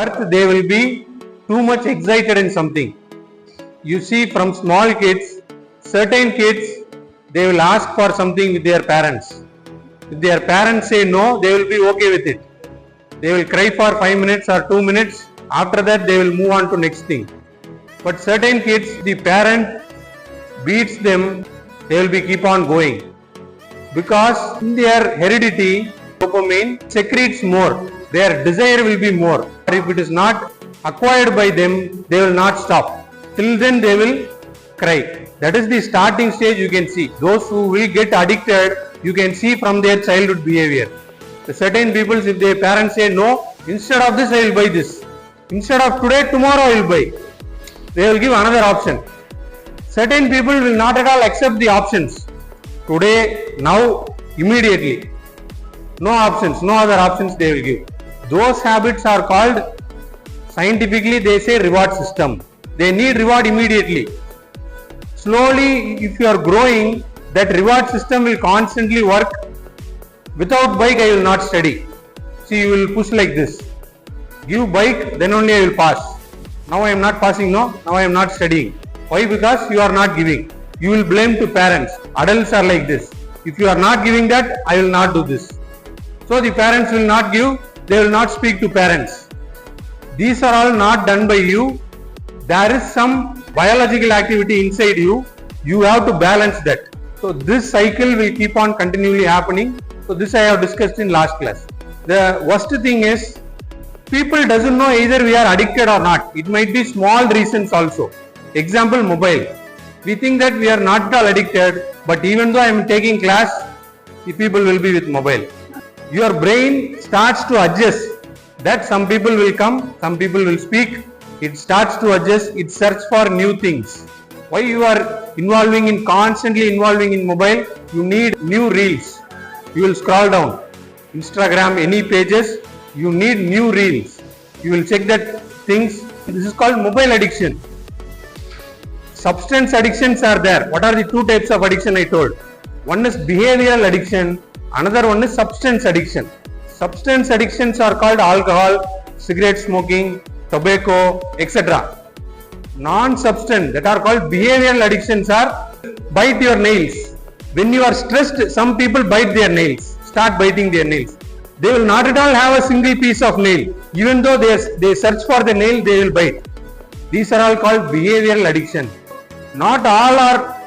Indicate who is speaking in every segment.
Speaker 1: birth they will be too much excited in something. You see from small kids, certain kids, they will ask for something with their parents. If their parents say no, they will be okay with it. They will cry for 5 minutes or 2 minutes. After that, they will move on to next thing. But certain kids, the parent beats them, they will be keep on going. Because in their heredity, dopamine secretes more. Their desire will be more. If it is not acquired by them, they will not stop. Till then they will cry. That is the starting stage you can see. Those who will get addicted, you can see from their childhood behavior. The certain people, if their parents say no, instead of this I will buy this. Instead of today, tomorrow I will buy. They will give another option. Certain people will not at all accept the options. Today, now, immediately. No options, no other options they will give. Those habits are called, scientifically they say reward system. They need reward immediately. Slowly, if you are growing, that reward system will constantly work. Without bike, I will not study. See, you will push like this. Give bike, then only I will pass. Now I am not passing, no. Now I am not studying. Why? Because you are not giving. You will blame to parents. Adults are like this. If you are not giving that, I will not do this. So the parents will not give. They will not speak to parents. These are all not done by you. There is some biological activity inside you. You have to balance that. So this cycle will keep on continually happening. So this I have discussed in last class. The worst thing is, people doesn't know either we are addicted or not. It might be small reasons also. Example, mobile. We think that we are not at all addicted, but even though I am taking class, the people will be with mobile. Your brain starts to adjust. That some people will come, some people will speak. It starts to adjust. It searches for new things. Why you are constantly involving in mobile? You need new reels. You will scroll down. Instagram, any pages, you need new reels. You will check that things. This is called mobile addiction. Substance addictions are there. What are the two types of addiction I told? One is behavioral addiction. Another one is substance addiction. Substance addictions are called alcohol, cigarette smoking, tobacco, etc. Non-substance, that are called behavioral addictions, are bite your nails. When you are stressed, some people bite their nails, start biting their nails. They will not at all have a single piece of nail. Even though they search for the nail, they will bite. These are all called behavioral addiction. Not all are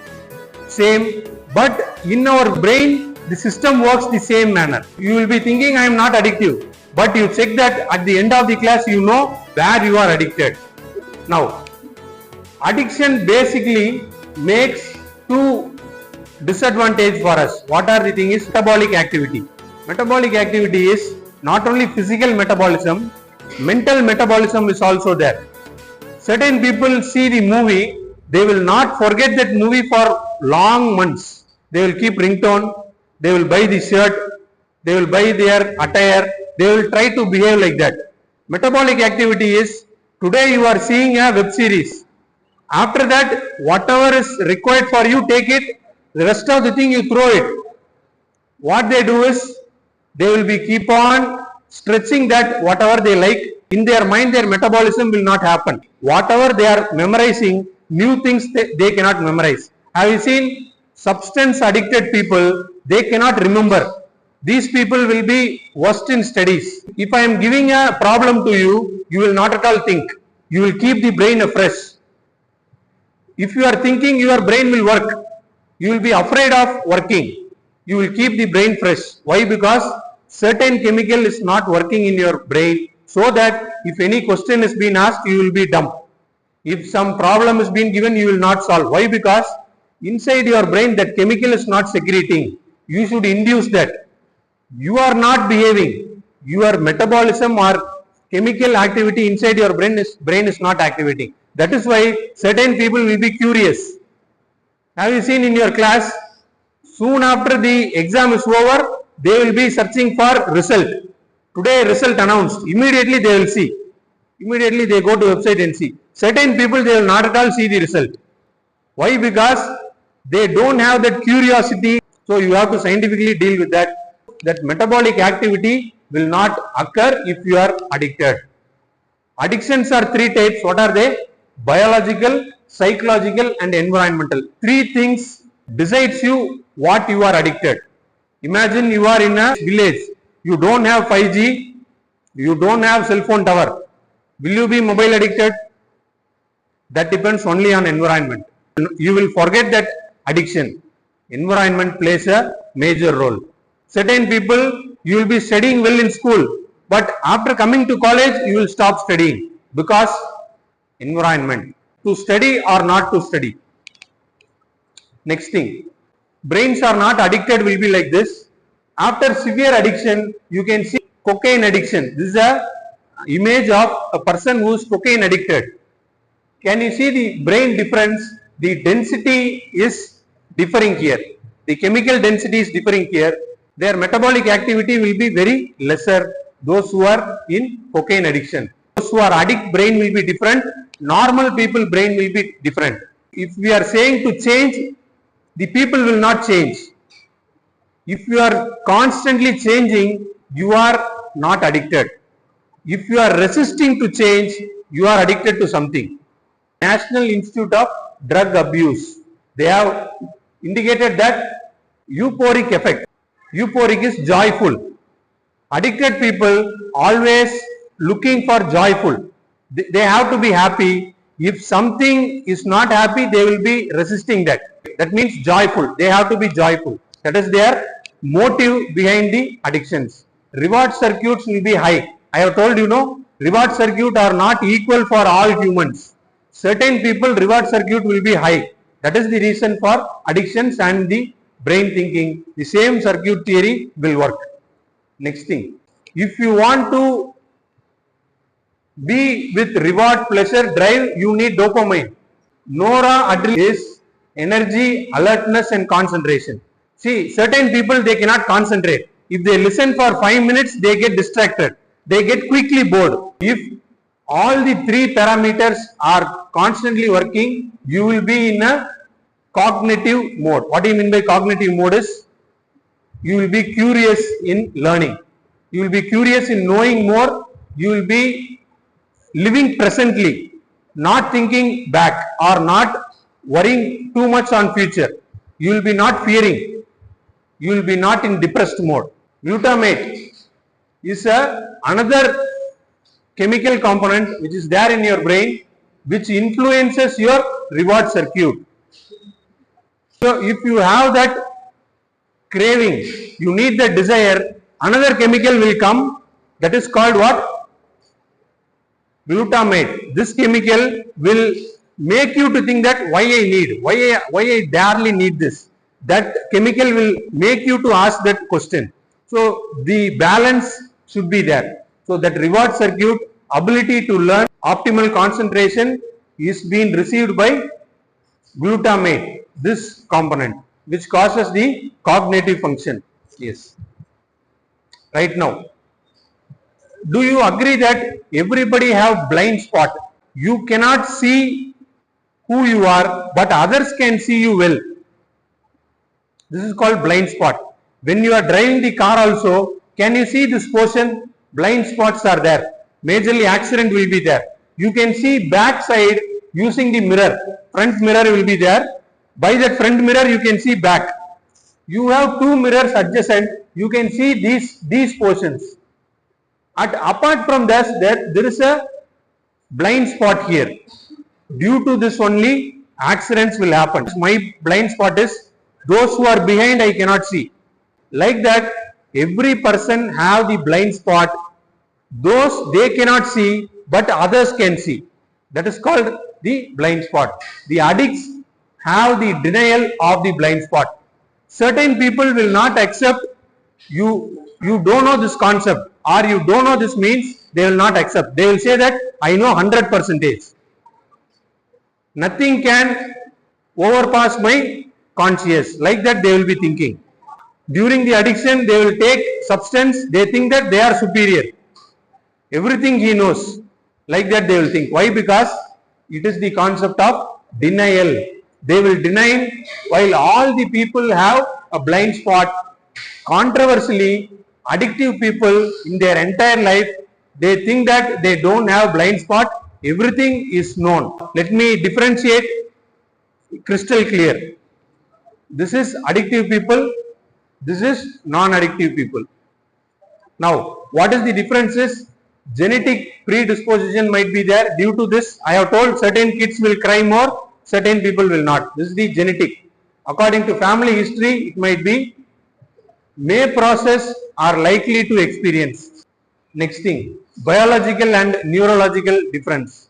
Speaker 1: same, but in our brain, the system works the same manner. You will be thinking I am not addictive, but you check that at the end of the class, you know where you are addicted. Now, addiction basically makes two disadvantages for us. What are the things? Metabolic activity. Metabolic activity is not only physical metabolism, mental metabolism is also there. Certain people see the movie, they will not forget that movie for long months. They will keep ringtone, they will buy the shirt, they will buy their attire, they will try to behave like that. Metabolic activity is, today you are seeing a web series. After that, whatever is required for you, take it. The rest of the thing you throw it. What they do is, they will be keep on stretching that whatever they like. In their mind, their metabolism will not happen. Whatever they are memorizing, new things they cannot memorize. Have you seen substance addicted people? They cannot remember. These people will be worst in studies. If I am giving a problem to you, you will not at all think. You will keep the brain afresh. If you are thinking, your brain will work. You will be afraid of working. You will keep the brain fresh. Why? Because certain chemical is not working in your brain, so that if any question is being asked, you will be dumb. If some problem is being given, you will not solve. Why? Because inside your brain that chemical is not secreting. You should induce that. You are not behaving. Your metabolism or chemical activity inside your brain is not activating. That is why certain people will be curious. Have you seen in your class, soon after the exam is over, they will be searching for result. Today result announced. Immediately they will see. Immediately they go to website and see. Certain people, they will not at all see the result. Why? Because they don't have that curiosity. So you have to scientifically deal with that. That metabolic activity will not occur if you are addicted. Addictions are three types. What are they? Biological, psychological and environmental. Three things decides you what you are addicted. Imagine you are in a village. You don't have 5G. You don't have cell phone tower. Will you be mobile addicted? That depends only on environment. You will forget that addiction. Environment plays a major role. Certain people, you will be studying well in school, but after coming to college, you will stop studying because environment. To study or not to study. Next thing, brains are not addicted will be like this. After severe addiction, you can see cocaine addiction. This is a image of a person who is cocaine addicted. Can you see the brain difference? The density is differing here. The chemical density is differing here. Their metabolic activity will be very lesser. Those who are in cocaine addiction. Those who are addict brain will be different. Normal people brain will be different. If we are saying to change, the people will not change. If you are constantly changing, you are not addicted. If you are resisting to change, you are addicted to something. National Institute of Drug Abuse, they have indicated that euphoric effect. Euphoric is joyful. Addicted people always looking for joyful. They have to be happy. If something is not happy, they will be resisting that. That means joyful. They have to be joyful. That is their motive behind the addictions. Reward circuits will be high. I have told you, reward circuit are not equal for all humans. Certain people reward circuit will be high. That is the reason for addictions and the brain thinking. The same circuit theory will work. Next thing, if you want to be with reward, pleasure, drive, you need dopamine. Noradrenaline is energy, alertness and concentration. See, certain people, they cannot concentrate. If they listen for 5 minutes, they get distracted. They get quickly bored. If all the three parameters are constantly working, you will be in a cognitive mode. What do you mean by cognitive mode is, you will be curious in learning. You will be curious in knowing more. You will be living presently, not thinking back or not worrying too much on future. You will be not fearing. You will be not in depressed mode. Glutamate is another chemical component which is there in your brain, which influences your reward circuit. So if you have that craving, you need the desire, another chemical will come, that is called what? Glutamate. This chemical will make you to think that why I need, why I barely need this. That chemical will make you to ask that question. So the balance should be there. So that reward circuit, ability to learn, optimal concentration is being received by glutamate, this component, which causes the cognitive function. Yes. Right now, do you agree that everybody have blind spot? You cannot see who you are, but others can see you well. This is called blind spot. When you are driving the car also, can you see this portion? Blind spots are there. Majorly accident will be there. You can see back side using the mirror. Front mirror will be there. By that front mirror you can see back. You have two mirrors adjacent. You can see these portions. Apart from this, there is a blind spot here. Due to this only accidents will happen. My blind spot is those who are behind I cannot see. Like that, every person have the blind spot. Those they cannot see, but others can see. That is called the blind spot. The addicts have the denial of the blind spot. Certain people will not accept you don't know this concept, or you don't know this means, they will not accept. They will say that I know 100%. Nothing can overpass my conscious. Like that they will be thinking. During the addiction, they will take substance. They think that they are superior. Everything he knows. Like that they will think. Why? Because it is the concept of denial. They will deny while all the people have a blind spot. Controversially, addictive people in their entire life, They think that they don't have blind spot. Everything is known. Let me differentiate crystal clear. This is addictive people. This is non-addictive people. Now, what is the differences? Genetic predisposition might be there. Due to this, I have told certain kids will cry more, certain people will not. This is the genetic. According to family history, it might be may process are likely to experience. Next thing, biological and neurological difference.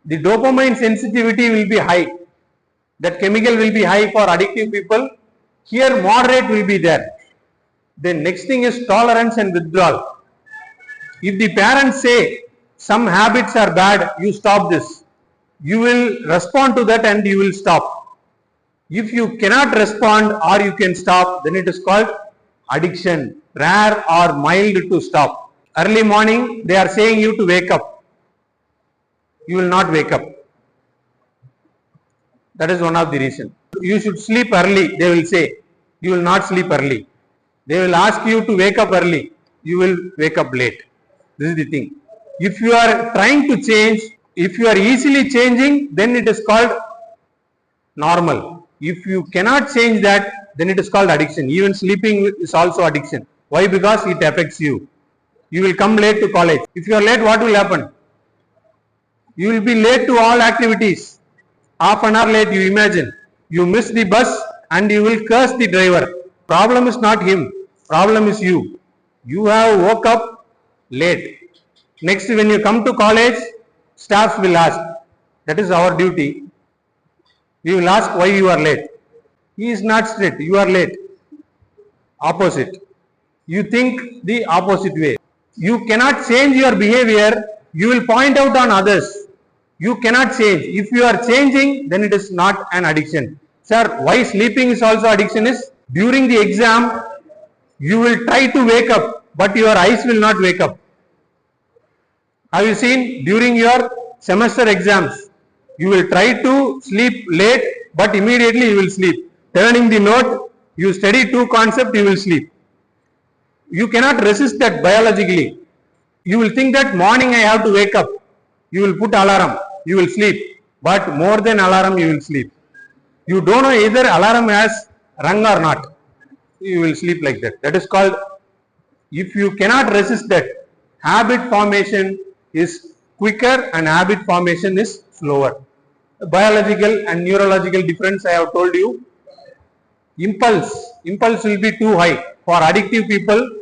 Speaker 1: The dopamine sensitivity will be high. That chemical will be high for addictive people. Here moderate will be there. Then next thing is tolerance and withdrawal. If the parents say some habits are bad, you stop this. You will respond to that and you will stop. If you cannot respond or you can stop, then it is called addiction. Rare or mild to stop. Early morning, they are saying you to wake up. You will not wake up. That is one of the reasons. You should sleep early, they will say. You will not sleep early. They will ask you to wake up early. You will wake up late. This is the thing. If you are trying to change, if you are easily changing, then it is called normal. If you cannot change that, then it is called addiction. Even sleeping is also addiction. Why? Because it affects you. You will come late to college. If you are late, what will happen? You will be late to all activities. Half an hour late, you imagine. You miss the bus and you will curse the driver. Problem is not him. Problem is you. You have woke up late. Next, when you come to college, staffs will ask. That is our duty. We will ask why you are late. He is not straight. You are late. Opposite. You think the opposite way. You cannot change your behavior. You will point out on others. You cannot change. If you are changing, then it is not an addiction. Sir, why sleeping is also addiction is? During the exam, you will try to wake up, but your eyes will not wake up. Have you seen during your semester exams? You will try to sleep late, but immediately you will sleep. Turning the note, you study two concepts, you will sleep. You cannot resist that biologically. You will think that morning I have to wake up. You will put alarm, you will sleep. But more than alarm, you will sleep. You don't know either alarm has rung or not. You will sleep like that. That is called, if you cannot resist that, habit formation is quicker and habit formation is slower. Biological and neurological difference I have told you. Impulse will be too high. For addictive people,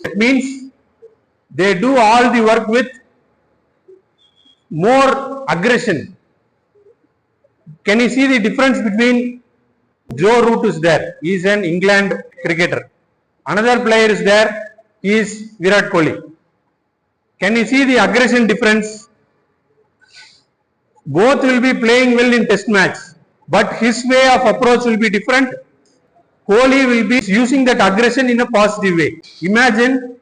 Speaker 1: it means they do all the work with more aggression. Can you see the difference between Joe Root is there? He is an England cricketer. Another player is there. He is Virat Kohli. Can you see the aggression difference? Both will be playing well in test match, but his way of approach will be different. Kohli will be using that aggression in a positive way. Imagine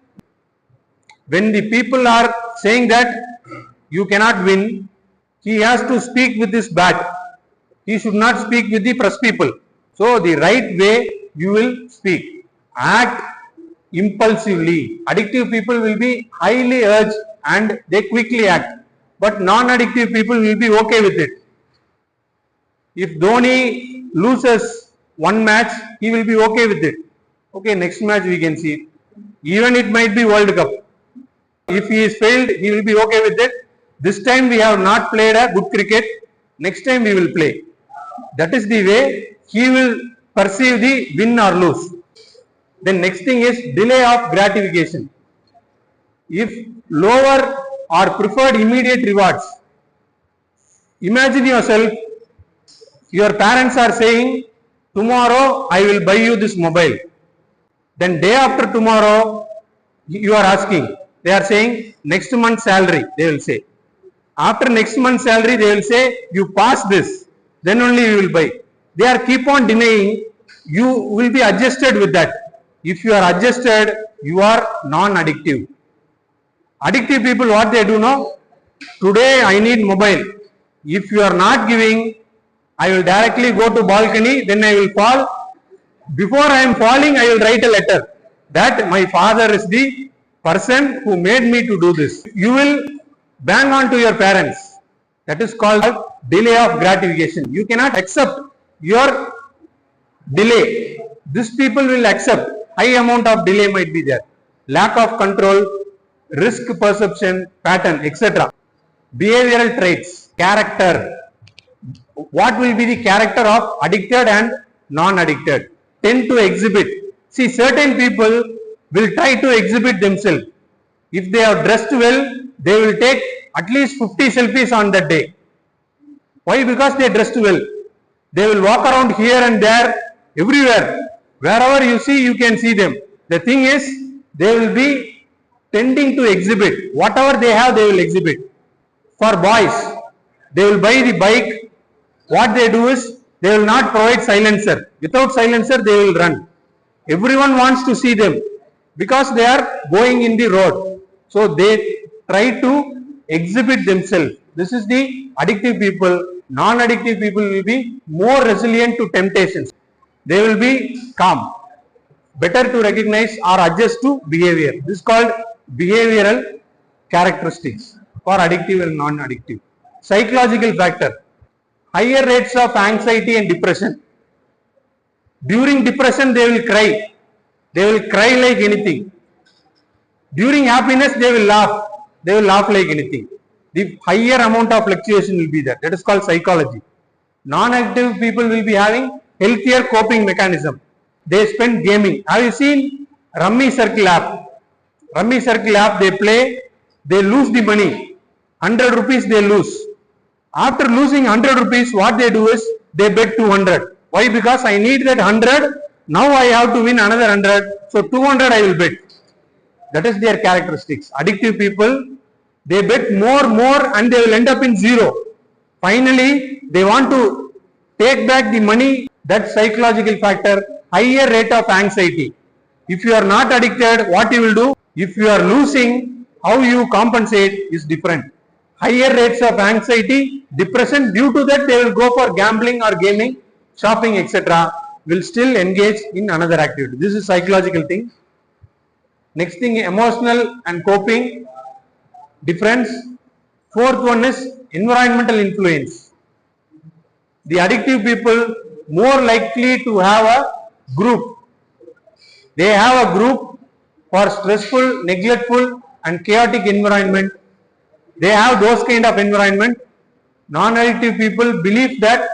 Speaker 1: when the people are saying that you cannot win, he has to speak with his bat. He should not speak with the press people. So the right way you will speak. Act impulsively. Addictive people will be highly urged and they quickly act. But non-addictive people will be okay with it. If Dhoni loses one match, he will be okay with it. Okay, next match we can see. Even it might be World Cup. If he is failed, he will be okay with it. This time we have not played a good cricket. Next time we will play. That is the way he will perceive the win or lose. Then next thing is delay of gratification. If lower or preferred immediate rewards. Imagine yourself, your parents are saying, tomorrow I will buy you this mobile. Then day after tomorrow, you are asking, they are saying next month's salary, they will say. After next month's salary, they will say, you pass this, then only you will buy. They are keep on denying, you will be adjusted with that. If you are adjusted, you are non-addictive. Addictive people, what they do now? Today I need mobile. If you are not giving, I will directly go to balcony, then I will fall. Before I am falling, I will write a letter that my father is the person who made me to do this. You will bang on to your parents. That is called delay of gratification. You cannot accept your delay. These people will accept. High amount of delay might be there. Lack of control, risk perception, pattern, etc. Behavioral traits, character. What will be the character of addicted and non-addicted? Tend to exhibit. See, certain people will try to exhibit themselves. If they are dressed well, they will take at least 50 selfies on that day. Why? Because they dressed well. They will walk around here and there, everywhere. Wherever you see, you can see them. The thing is, they will be tending to exhibit. Whatever they have, they will exhibit. For boys, they will buy the bike. What they do is, they will not provide silencer. Without silencer, they will run. Everyone wants to see them because they are going in the road. So they try to exhibit themselves. This is the addictive people. Non-addictive people will be more resilient to temptations. They will be calm. Better to recognize or adjust to behavior. This is called behavioral characteristics for addictive and non-addictive. Psychological factor. Higher rates of anxiety and depression. During depression, they will cry. They will cry like anything. During happiness, they will laugh. They will laugh like anything. The higher amount of fluctuation will be there. That is called psychology. Non-active people will be having healthier coping mechanism. They spend gaming. Have you seen Rummy Circle app? Rummy Circle app, they play, they lose the money. 100 rupees they lose. After losing 100 rupees, what they do is, they bet 200. Why? Because I need that 100. Now I have to win another 100. So 200 I will bet. That is their characteristics. Addictive people, they bet more and they will end up in zero. Finally, they want to take back the money. That psychological factor, higher rate of anxiety. If you are not addicted, what you will do? If you are losing, how you compensate is different. Higher rates of anxiety, depression, due to that they will go for gambling or gaming, shopping, etc. Will still engage in another activity. This is psychological thing. Next thing, emotional and coping difference. Fourth one is environmental influence. The addictive people more likely to have a group. They have a group for stressful, neglectful and chaotic environment. They have those kind of environment. Non-addictive people believe that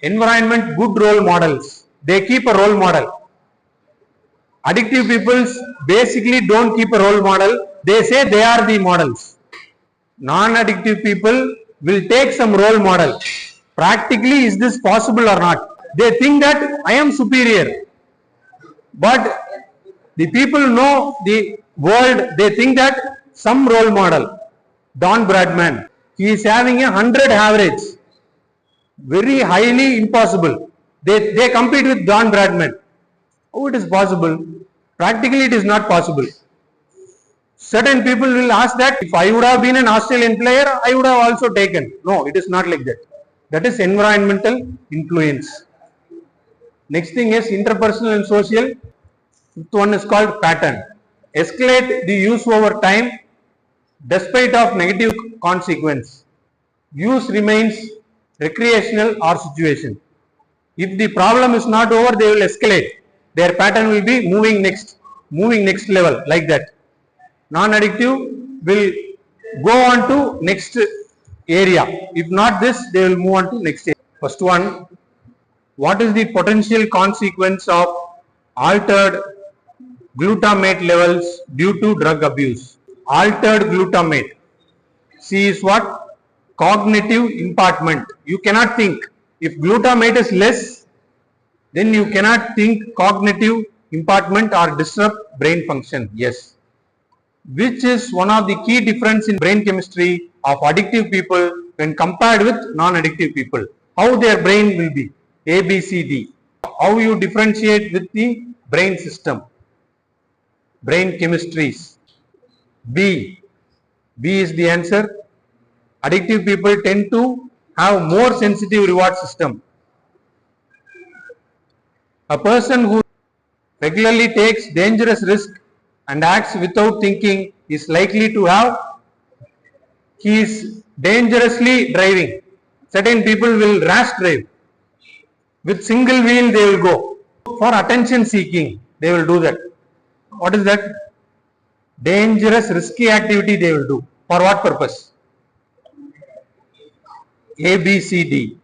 Speaker 1: environment good role models. They keep a role model. Addictive people basically don't keep a role model. They say they are the models. Non-addictive people will take some role model. Practically, is this possible or not? They think that I am superior. But the people know the world, they think that some role model. Don Bradman, he is having 100 average. Very highly impossible. They compete with Don Bradman. Oh, it is possible. Practically, it is not possible. Certain people will ask that if I would have been an Australian player, I would have also taken. No, it is not like that. That is environmental influence. Next thing is interpersonal and social. Fifth one is called pattern. Escalate the use over time despite of negative consequence. Use remains recreational or situation. If the problem is not over, they will escalate. Their pattern will be moving next level like that. Non-addictive will go on to next area. If not this, they will move on to next area. First one, what is the potential consequence of altered glutamate levels due to drug abuse? Altered glutamate. C is what? Cognitive impairment. You cannot think. If glutamate is less, then you cannot think cognitive impairment or disrupt brain function. Yes. Which is one of the key difference in brain chemistry of addictive people when compared with non-addictive people. How their brain will be. A, B, C, D. How you differentiate with the brain system. Brain chemistries. B. B is the answer. Addictive people tend to have more sensitive reward system. A person who regularly takes dangerous risk and acts without thinking is likely to have, he is dangerously driving. Certain people will rash drive. With single wheel they will go. For attention seeking, they will do that. What is that? Dangerous, risky activity they will do. For what purpose? A, B, C, D.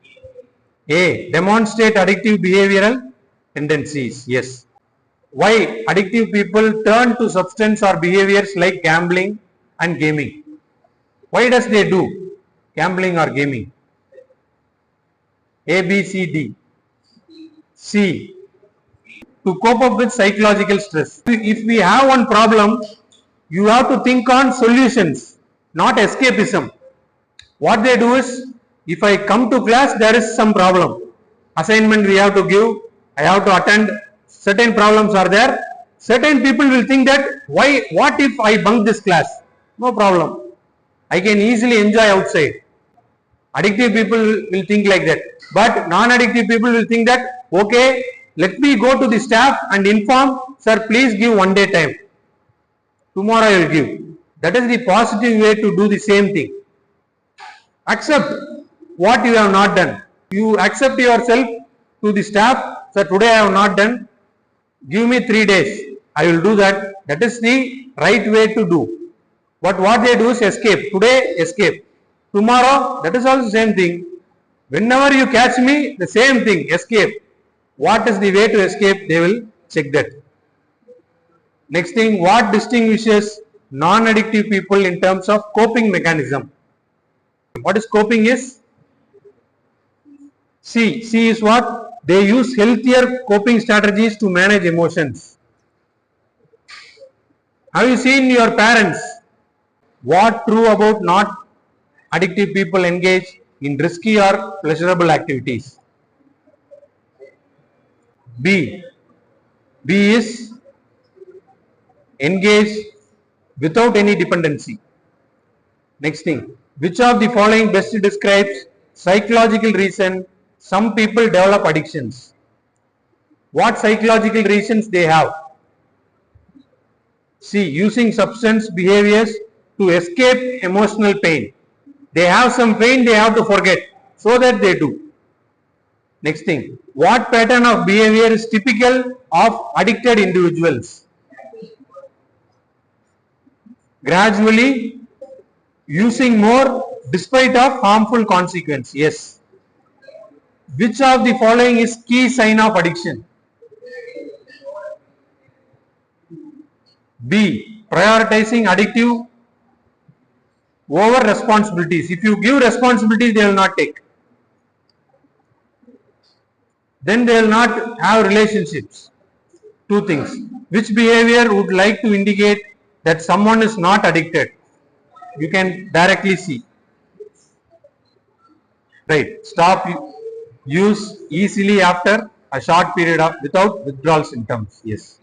Speaker 1: A. Demonstrate addictive behavioral tendencies. Yes. Why addictive people turn to substance or behaviors like gambling and gaming? Why does they do gambling or gaming? A, B, C, D. C. To cope up with psychological stress. If we have one problem, you have to think on solutions, not escapism. What they do is, if I come to class, there is some problem. Assignment we have to give, I have to attend, certain problems are there. Certain people will think that, what if I bunk this class? No problem. I can easily enjoy outside. Addictive people will think like that. But non-addictive people will think that, okay, let me go to the staff and inform, sir, please give 1 day time. Tomorrow I will give. That is the positive way to do the same thing. Accept what you have not done. You accept yourself to the staff, sir, today I have not done. Give me 3 days. I will do that. That is the right way to do. But what they do is escape. Today, escape. Tomorrow, that is also the same thing. Whenever you catch me, the same thing, escape. What is the way to escape? They will check that. Next thing, what distinguishes non-addictive people in terms of coping mechanism? What is coping is? C. C is what? They use healthier coping strategies to manage emotions. Have you seen your parents? What true about not addictive people engage in risky or pleasurable activities? B. B is engage without any dependency. Next thing, which of the following best describes psychological reason some people develop addictions? What psychological reasons they have? C. Using substance behaviors to escape emotional pain. They have some pain they have to forget, so that they do. Next thing, what pattern of behavior is typical of addicted individuals? Gradually using more despite of harmful consequence. Yes. Which of the following is key sign of addiction? B. Prioritizing addictive over responsibilities. If you give responsibilities, they will not take. Then they will not have relationships. Two things. Which behavior would like to indicate that someone is not addicted? You can directly see. Right. Stop use easily after a short period of without withdrawal symptoms. Yes.